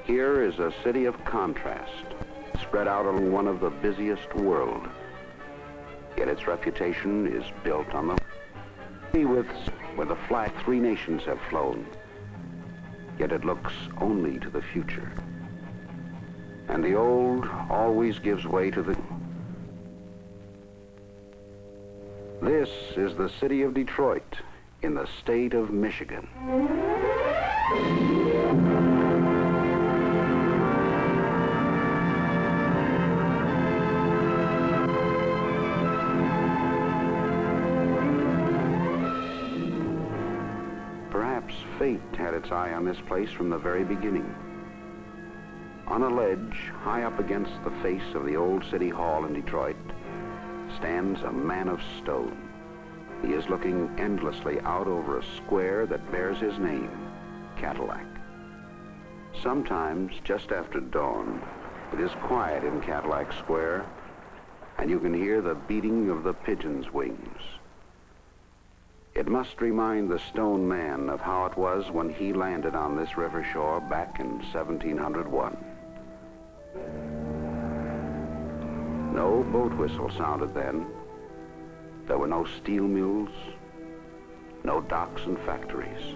Here is a city of contrast, spread out along one of the busiest world. Yet its reputation is built on the sea where the flag three nations have flown. Yet it looks only to the future. And the old always gives way to the... This is the city of Detroit in the state of Michigan. Perhaps fate had its eye on this place from the very beginning. On a ledge, high up against the face of the old city hall in Detroit, stands a man of stone. He is looking endlessly out over a square that bears his name, Cadillac. Sometimes, just after dawn, it is quiet in Cadillac Square, and you can hear the beating of the pigeons' wings. It must remind the stone man of how it was when he landed on this river shore back in 1701. No boat whistle sounded then. There were no steel mills, no docks and factories.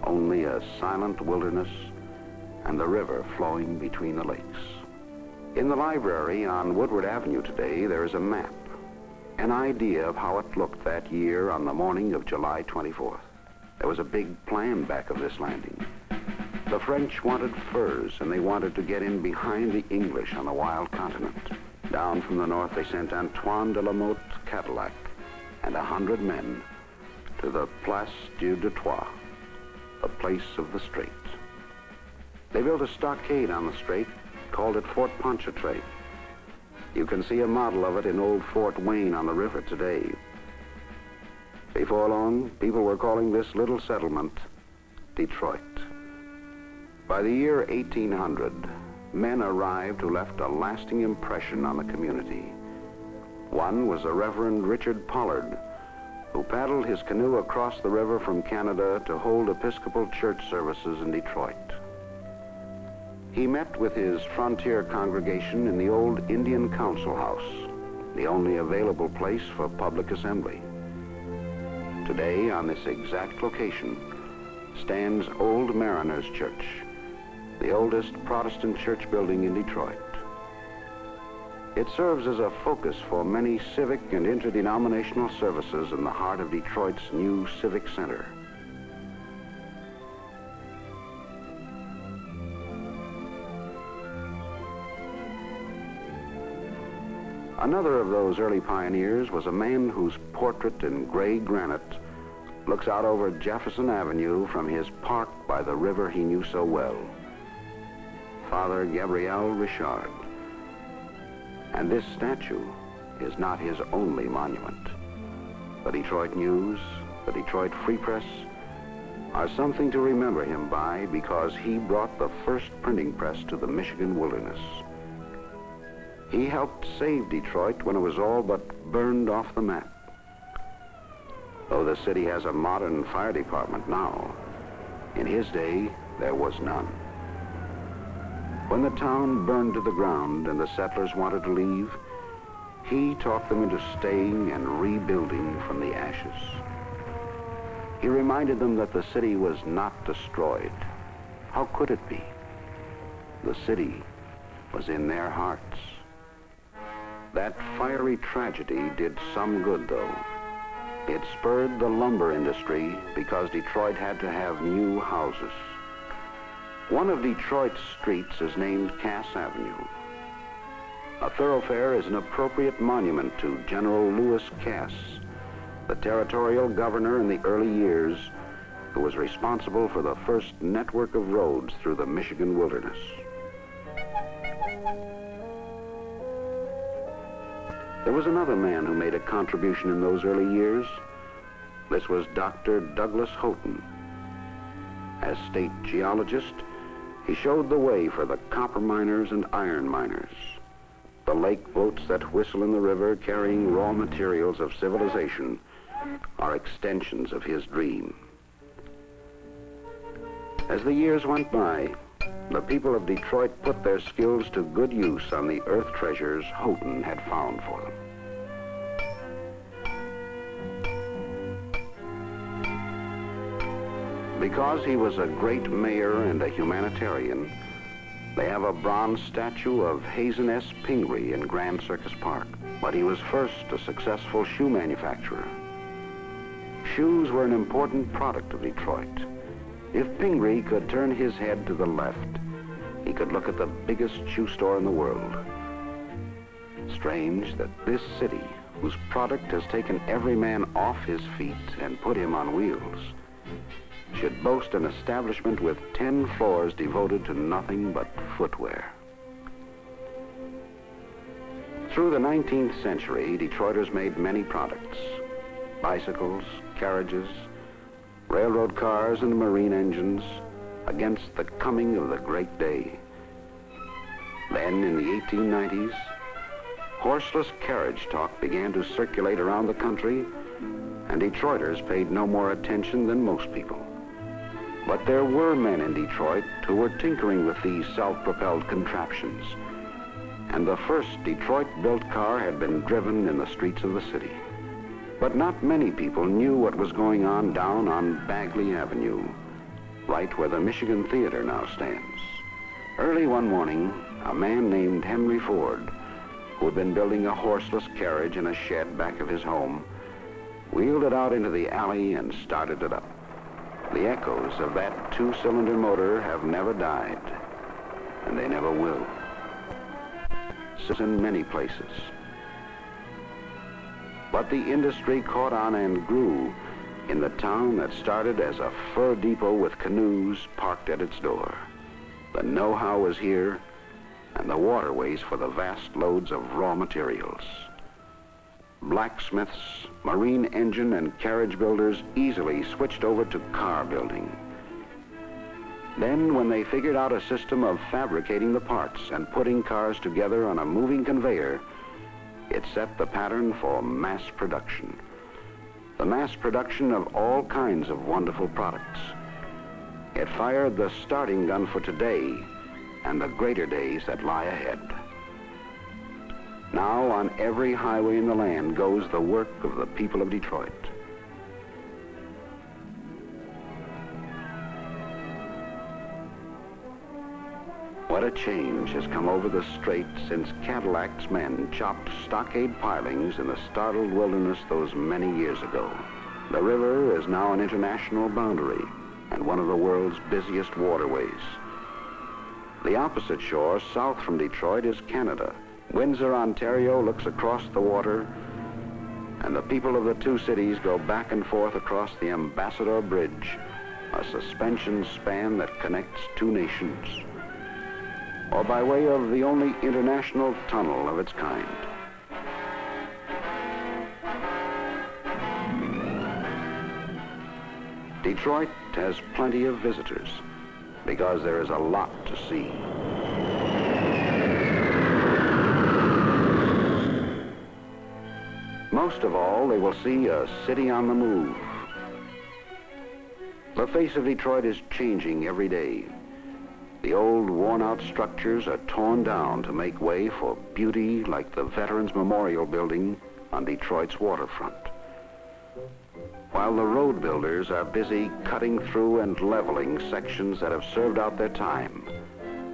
Only a silent wilderness and the river flowing between the lakes. In the library on Woodward Avenue today, there is a map, an idea of how it looked that year on the morning of July 24th. There was a big plan back of this landing. The French wanted furs, and they wanted to get in behind the English on the wild continent. Down from the north, they sent Antoine de la Motte Cadillac and 100 men to the Place du Detroit, the place of the strait. They built a stockade on the strait, called it Fort Pontchartrain. You can see a model of it in old Fort Wayne on the river today. Before long, people were calling this little settlement Detroit. By the year 1800, men arrived who left a lasting impression on the community. One was the Reverend Richard Pollard, who paddled his canoe across the river from Canada to hold Episcopal church services in Detroit. He met with his frontier congregation in the old Indian Council House, the only available place for public assembly. Today, on this exact location, stands Old Mariners Church, the oldest Protestant church building in Detroit. It serves as a focus for many civic and interdenominational services in the heart of Detroit's new civic center. Another of those early pioneers was a man whose portrait in gray granite looks out over Jefferson Avenue from his park by the river he knew so well, Father Gabriel Richard. And this statue is not his only monument. The Detroit News, the Detroit Free Press are something to remember him by because he brought the first printing press to the Michigan wilderness. He helped save Detroit when it was all but burned off the map. Though the city has a modern fire department now, in his day, there was none. When the town burned to the ground and the settlers wanted to leave, he talked them into staying and rebuilding from the ashes. He reminded them that the city was not destroyed. How could it be? The city was in their hearts. That fiery tragedy did some good, though. It spurred the lumber industry because Detroit had to have new houses. One of Detroit's streets is named Cass Avenue. A thoroughfare is an appropriate monument to General Lewis Cass, the territorial governor in the early years who was responsible for the first network of roads through the Michigan wilderness. There was another man who made a contribution in those early years. This was Dr. Douglas Houghton. As state geologist, he showed the way for the copper miners and iron miners, the lake boats that whistle in the river carrying raw materials of civilization are extensions of his dream. As the years went by, the people of Detroit put their skills to good use on the earth treasures Houghton had found for them. Because he was a great mayor and a humanitarian, they have a bronze statue of Hazen S. Pingree in Grand Circus Park. But he was first a successful shoe manufacturer. Shoes were an important product of Detroit. If Pingree could turn his head to the left, he could look at the biggest shoe store in the world. Strange that this city, whose product has taken every man off his feet and put him on wheels, should boast an establishment with 10 floors devoted to nothing but footwear. Through the 19th century, Detroiters made many products: bicycles, carriages, railroad cars, and marine engines, against the coming of the great day. Then, in the 1890s, horseless carriage talk began to circulate around the country, and Detroiters paid no more attention than most people. But there were men in Detroit who were tinkering with these self-propelled contraptions, and the first Detroit-built car had been driven in the streets of the city. But not many people knew what was going on down on Bagley Avenue, right where the Michigan Theater now stands. Early one morning, a man named Henry Ford, who had been building a horseless carriage in a shed back of his home, wheeled it out into the alley and started it up. The echoes of that two-cylinder motor have never died, and they never will. It's in many places. But the industry caught on and grew in the town that started as a fur depot with canoes parked at its door. The know-how was here, and the waterways for the vast loads of raw materials. Blacksmiths, marine engine, and carriage builders easily switched over to car building. Then, when they figured out a system of fabricating the parts and putting cars together on a moving conveyor, it set the pattern for mass production. The mass production of all kinds of wonderful products. It fired the starting gun for today and the greater days that lie ahead. Now, on every highway in the land goes the work of the people of Detroit. What a change has come over the strait since Cadillac's men chopped stockade pilings in the startled wilderness those many years ago. The river is now an international boundary and one of the world's busiest waterways. The opposite shore, south from Detroit, is Canada. Windsor, Ontario looks across the water, and the people of the two cities go back and forth across the Ambassador Bridge, a suspension span that connects two nations, or by way of the only international tunnel of its kind. Detroit has plenty of visitors because there is a lot to see. Most of all, they will see a city on the move. The face of Detroit is changing every day. The old worn-out structures are torn down to make way for beauty like the Veterans Memorial Building on Detroit's waterfront. While the road builders are busy cutting through and leveling sections that have served out their time,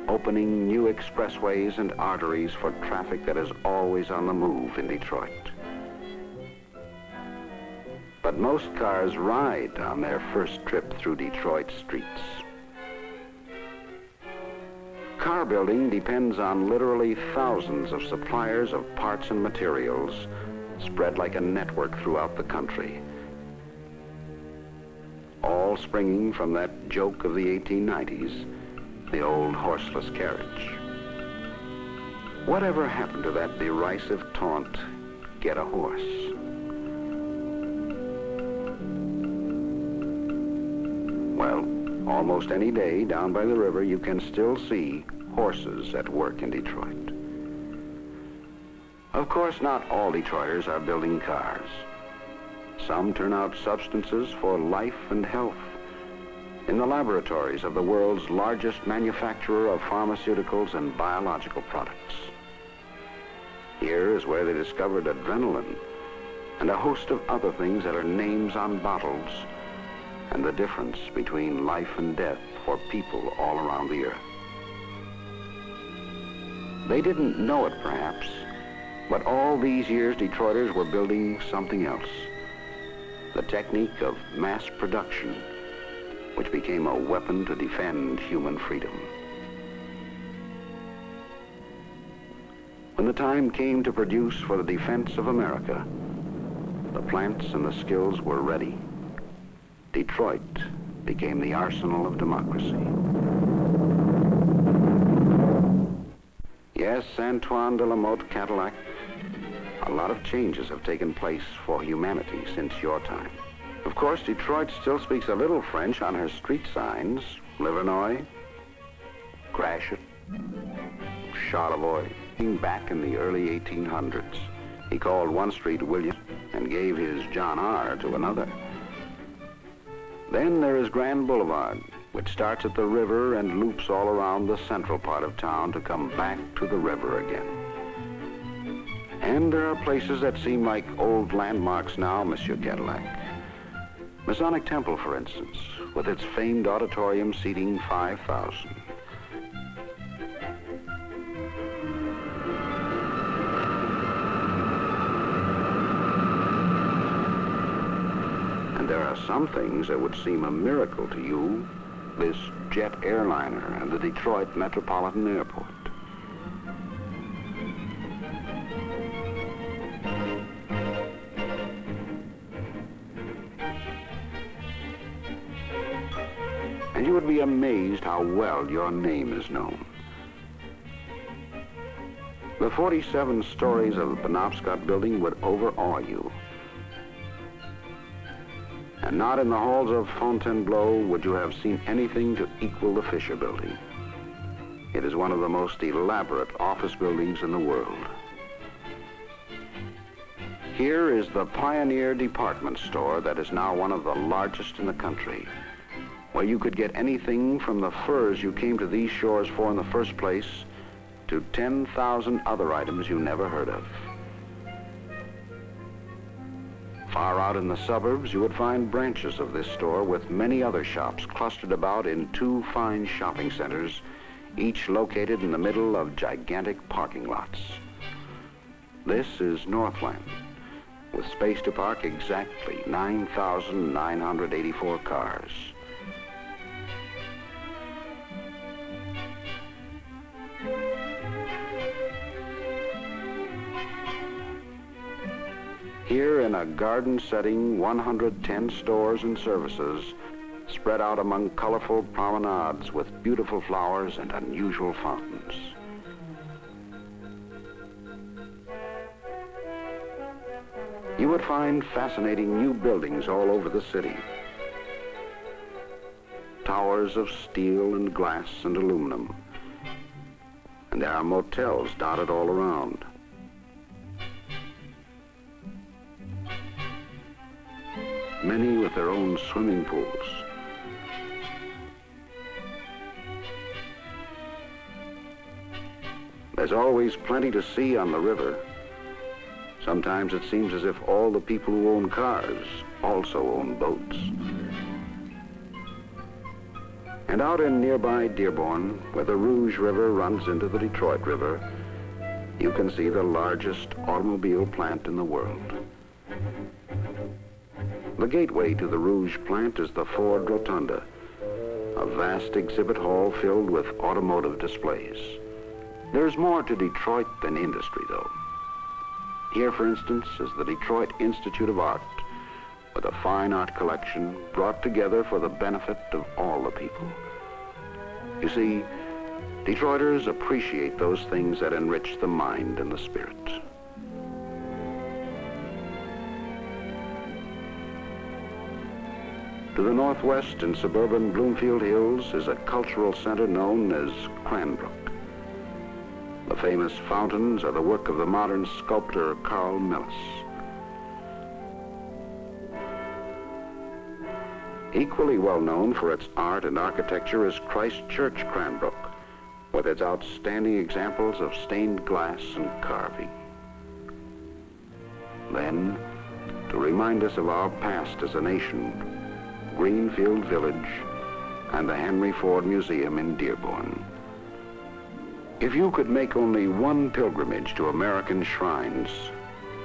opening new expressways and arteries for traffic that is always on the move in Detroit. But most cars ride on their first trip through Detroit streets. Car building depends on literally thousands of suppliers of parts and materials spread like a network throughout the country, all springing from that joke of the 1890s, the old horseless carriage. Whatever happened to that derisive taunt, get a horse? Well, almost any day down by the river you can still see horses at work in Detroit. Of course, not all Detroiters are building cars. Some turn out substances for life and health, in the laboratories of the world's largest manufacturer of pharmaceuticals and biological products. Here is where they discovered adrenaline and a host of other things that are names on bottles and the difference between life and death for people all around the earth. They didn't know it, perhaps, but all these years Detroiters were building something else. The technique of mass production, which became a weapon to defend human freedom. When the time came to produce for the defense of America, the plants and the skills were ready. Detroit became the arsenal of democracy. Yes, Antoine de la Motte Cadillac, a lot of changes have taken place for humanity since your time. Of course, Detroit still speaks a little French on her street signs. Livernois, Crash It, Charlevoix. Back in the early 1800s, he called one street William and gave his John R. to another. Then there is Grand Boulevard, which starts at the river and loops all around the central part of town to come back to the river again. And there are places that seem like old landmarks now, Monsieur Cadillac. Masonic Temple, for instance, with its famed auditorium seating 5,000. And there are some things that would seem a miracle to you, this jet airliner and the Detroit Metropolitan Airport. And you would be amazed how well your name is known. The 47 stories of the Penobscot building would overawe you. And not in the halls of Fontainebleau would you have seen anything to equal the Fisher Building. It is one of the most elaborate office buildings in the world. Here is the Pioneer Department Store that is now one of the largest in the country, where you could get anything from the furs you came to these shores for in the first place to 10,000 other items you never heard of. Far out in the suburbs, you would find branches of this store with many other shops clustered about in two fine shopping centers, each located in the middle of gigantic parking lots. This is Northland, with space to park exactly 9,984 cars. Here in a garden setting, 110 stores and services spread out among colorful promenades with beautiful flowers and unusual fountains. You would find fascinating new buildings all over the city. Towers of steel and glass and aluminum. And there are motels dotted all around. Many with their own swimming pools. There's always plenty to see on the river. Sometimes it seems as if all the people who own cars also own boats. And out in nearby Dearborn, where the Rouge River runs into the Detroit River, you can see the largest automobile plant in the world. The gateway to the Rouge plant is the Ford Rotunda, a vast exhibit hall filled with automotive displays. There's more to Detroit than industry, though. Here, for instance, is the Detroit Institute of Art, with a fine art collection brought together for the benefit of all the people. You see, Detroiters appreciate those things that enrich the mind and the spirit. To the northwest in suburban Bloomfield Hills is a cultural center known as Cranbrook. The famous fountains are the work of the modern sculptor Carl Millis. Equally well known for its art and architecture is Christ Church, Cranbrook, with its outstanding examples of stained glass and carving. Then, to remind us of our past as a nation, Greenfield Village and the Henry Ford Museum in Dearborn. If you could make only one pilgrimage to American shrines,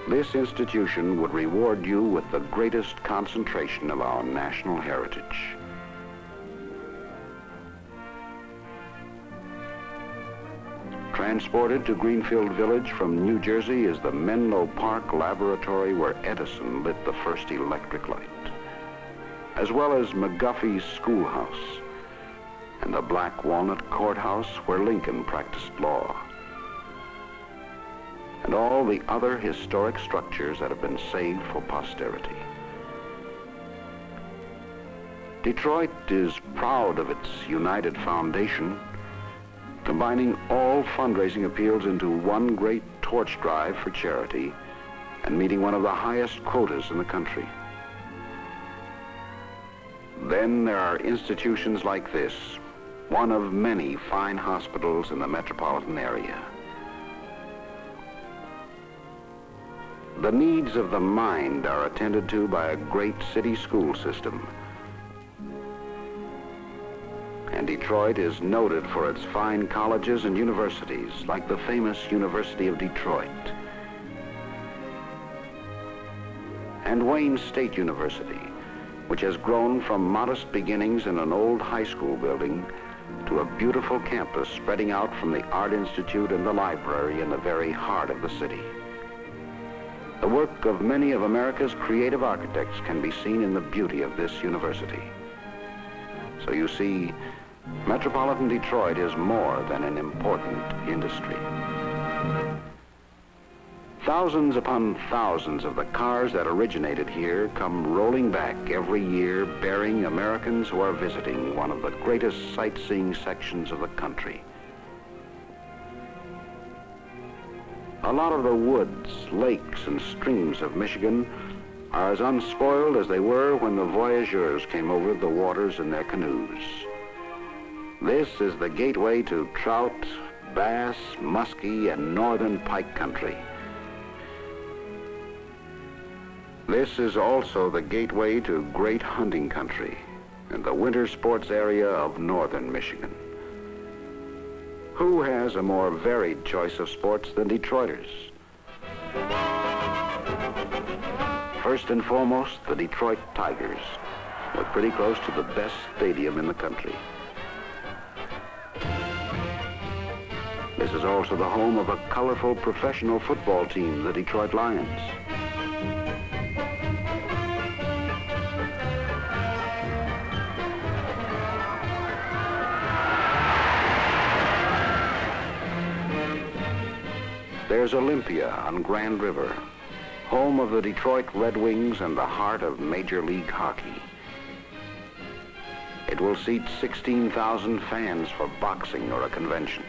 this institution would reward you with the greatest concentration of our national heritage. Transported to Greenfield Village from New Jersey is the Menlo Park Laboratory where Edison lit the first electric light, as well as McGuffey's Schoolhouse and the Black Walnut Courthouse where Lincoln practiced law, and all the other historic structures that have been saved for posterity. Detroit is proud of its united foundation, combining all fundraising appeals into one great torch drive for charity and meeting one of the highest quotas in the country. Then there are institutions like this, one of many fine hospitals in the metropolitan area. The needs of the mind are attended to by a great city school system. And Detroit is noted for its fine colleges and universities, like the famous University of Detroit and Wayne State University, which has grown from modest beginnings in an old high school building to a beautiful campus spreading out from the Art Institute and the library in the very heart of the city. The work of many of America's creative architects can be seen in the beauty of this university. So you see, metropolitan Detroit is more than an important industry. Thousands upon thousands of the cars that originated here come rolling back every year, bearing Americans who are visiting one of the greatest sightseeing sections of the country. A lot of the woods, lakes, and streams of Michigan are as unspoiled as they were when the voyageurs came over the waters in their canoes. This is the gateway to trout, bass, muskie, and northern pike country. This is also the gateway to great hunting country and the winter sports area of northern Michigan. Who has a more varied choice of sports than Detroiters? First and foremost, the Detroit Tigers, with pretty close to the best stadium in the country. This is also the home of a colorful professional football team, the Detroit Lions. There's Olympia on Grand River, home of the Detroit Red Wings and the heart of Major League Hockey. It will seat 16,000 fans for boxing or a convention.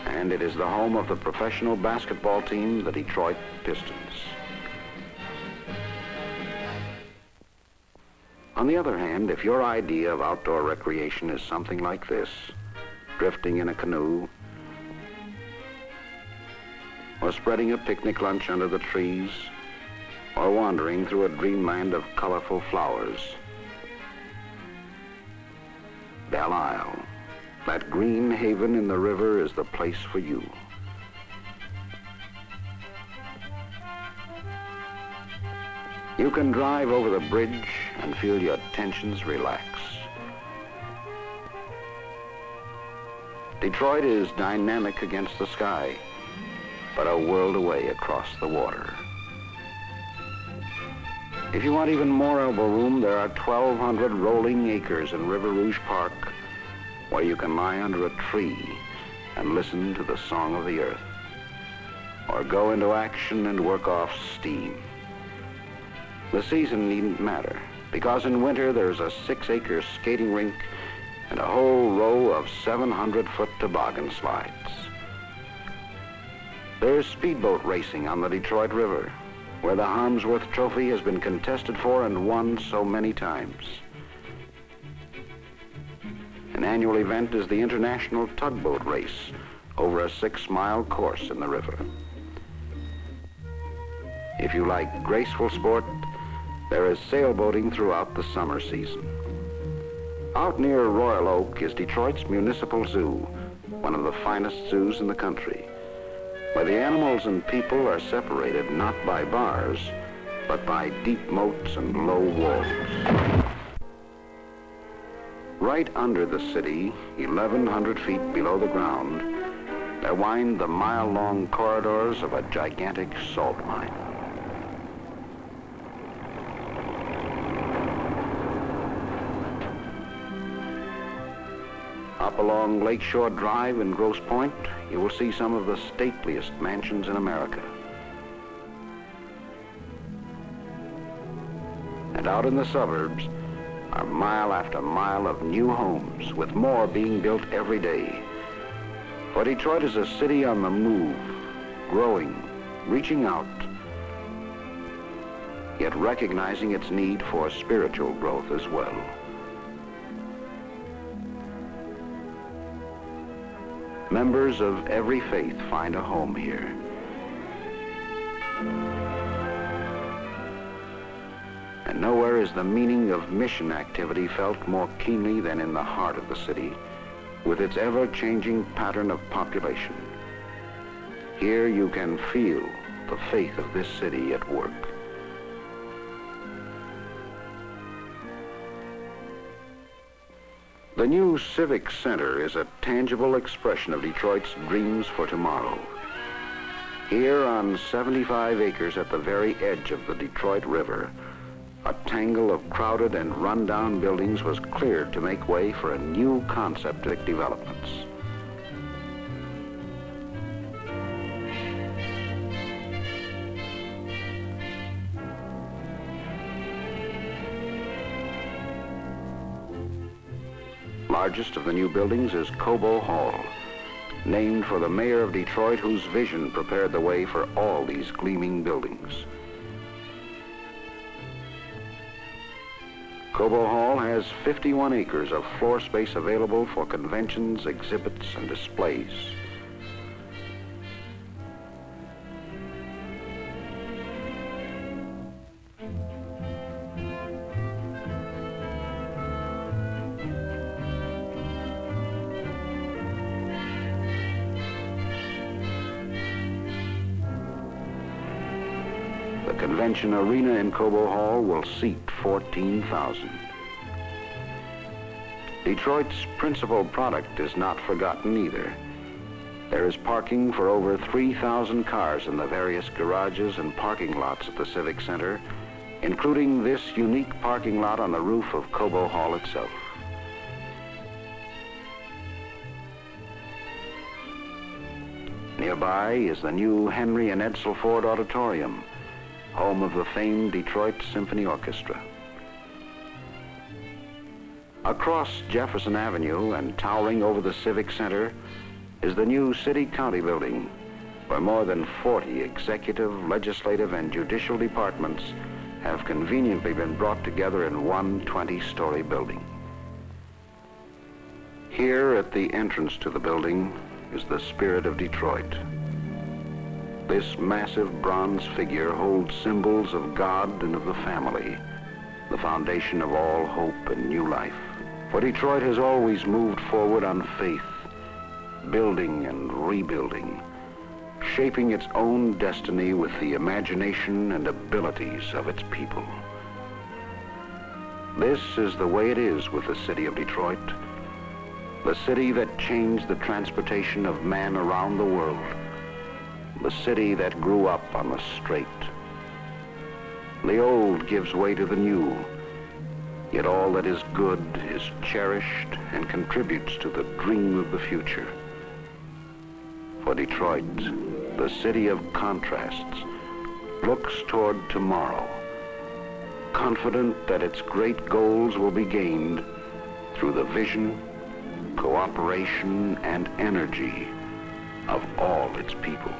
And it is the home of the professional basketball team, the Detroit Pistons. On the other hand, if your idea of outdoor recreation is something like this, drifting in a canoe, or spreading a picnic lunch under the trees, or wandering through a dreamland of colorful flowers, Belle Isle, that green haven in the river, is the place for you. You can drive over the bridge and feel your tensions relax. Detroit is dynamic against the sky, but a world away across the water. If you want even more elbow room, there are 1,200 rolling acres in River Rouge Park where you can lie under a tree and listen to the song of the earth, or go into action and work off steam. The season needn't matter, because in winter there's a 6-acre skating rink and a whole row of 700-foot toboggan slides. There's speedboat racing on the Detroit River, where the Harmsworth Trophy has been contested for and won so many times. An annual event is the International Tugboat Race over a 6-mile course in the river. If you like graceful sport, there is sailboating throughout the summer season. Out near Royal Oak is Detroit's Municipal Zoo, one of the finest zoos in the country, where the animals and people are separated not by bars, but by deep moats and low walls. Right under the city, 1,100 feet below the ground, there wind the mile-long corridors of a gigantic salt mine. Up along Lakeshore Drive in Grosse Pointe, you will see some of the stateliest mansions in America. And out in the suburbs are mile after mile of new homes, with more being built every day. For Detroit is a city on the move, growing, reaching out, yet recognizing its need for spiritual growth as well. Members of every faith find a home here. And nowhere is the meaning of mission activity felt more keenly than in the heart of the city, with its ever-changing pattern of population. Here you can feel the faith of this city at work. The new Civic Center is a tangible expression of Detroit's dreams for tomorrow. Here on 75 acres at the very edge of the Detroit River, a tangle of crowded and run-down buildings was cleared to make way for a new concept of developments. Largest of the new buildings is Cobo Hall, named for the mayor of Detroit, whose vision prepared the way for all these gleaming buildings. Cobo Hall has 51 acres of floor space available for conventions, exhibits, and displays. The convention arena in Cobo Hall will seat 14,000. Detroit's principal product is not forgotten either. There is parking for over 3,000 cars in the various garages and parking lots at the Civic Center, including this unique parking lot on the roof of Cobo Hall itself. Nearby is the new Henry and Edsel Ford Auditorium, home of the famed Detroit Symphony Orchestra. Across Jefferson Avenue and towering over the Civic Center is the new City-County building, where more than 40 executive, legislative, and judicial departments have conveniently been brought together in one 20-story building. Here at the entrance to the building is the spirit of Detroit. This massive bronze figure holds symbols of God and of the family, the foundation of all hope and new life. For Detroit has always moved forward on faith, building and rebuilding, shaping its own destiny with the imagination and abilities of its people. This is the way it is with the city of Detroit, the city that changed the transportation of man around the world, the city that grew up on the straight. The old gives way to the new, yet all that is good is cherished and contributes to the dream of the future. For Detroit, the city of contrasts, looks toward tomorrow, confident that its great goals will be gained through the vision, cooperation, and energy of all its people.